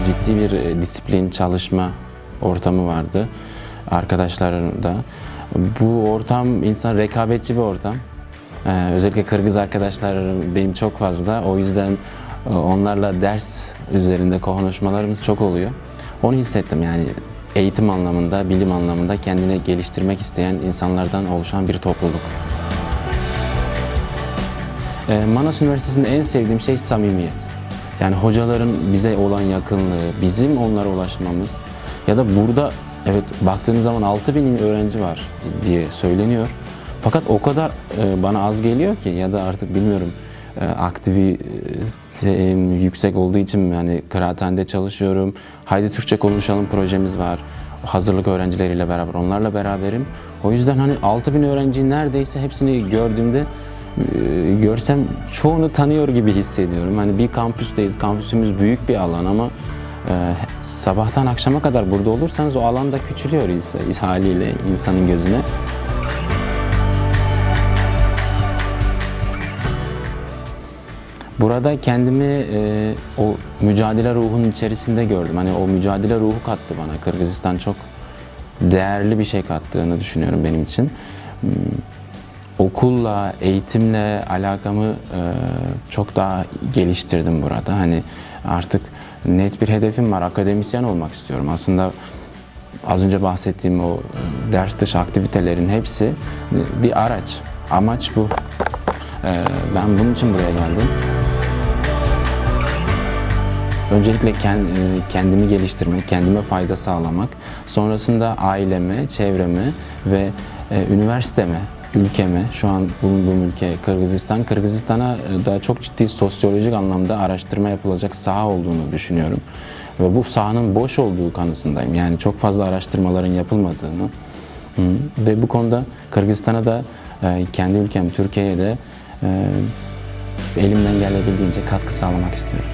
ciddi bir disiplin, çalışma ortamı vardı arkadaşlarımda. Bu ortam rekabetçi bir ortam. Özellikle Kırgız arkadaşlarım benim çok fazla. O yüzden onlarla ders üzerinde konuşmalarımız çok oluyor. Onu hissettim yani eğitim anlamında, bilim anlamında kendini geliştirmek isteyen insanlardan oluşan bir topluluk. Manas Üniversitesi'nde en sevdiğim şey samimiyet. Yani hocaların bize olan yakınlığı, bizim onlara ulaşmamız ya da burada evet baktığınız zaman 6.000 öğrenci var diye söyleniyor. Fakat o kadar bana az geliyor ki ya da artık bilmiyorum aktivitem yüksek olduğu için yani kıraathanede çalışıyorum. Haydi Türkçe konuşalım projemiz var. Hazırlık öğrencileriyle beraber onlarla beraberim. O yüzden hani 6.000 öğrenciyi neredeyse hepsini gördüğümde görsem çoğunu tanıyor gibi hissediyorum. Hani bir kampüsteyiz. Kampüsümüz büyük bir alan ama sabahtan akşama kadar burada olursanız o alan da küçülüyor haliyle insanın gözüne. Burada kendimi o mücadele ruhunun içerisinde gördüm. Hani o mücadele ruhu kattı bana. Kırgızistan çok değerli bir şey kattığını düşünüyorum benim için. Okulla, eğitimle alakamı çok daha geliştirdim burada. Hani artık net bir hedefim var. Akademisyen olmak istiyorum. Aslında az önce bahsettiğim o ders dışı aktivitelerin hepsi bir araç. Amaç bu. Ben bunun için buraya geldim. Öncelikle kendimi geliştirmek, kendime fayda sağlamak, sonrasında aileme, çevreme ve üniversiteme, ülkeme, şu an bulunduğum ülke Kırgızistan'a da çok ciddi sosyolojik anlamda araştırma yapılacak saha olduğunu düşünüyorum. Ve bu sahanın boş olduğu kanısındayım. Yani çok fazla araştırmaların yapılmadığını ve bu konuda Kırgızistan'a da kendi ülkem Türkiye'ye de elimden gelebildiğince katkı sağlamak istiyorum.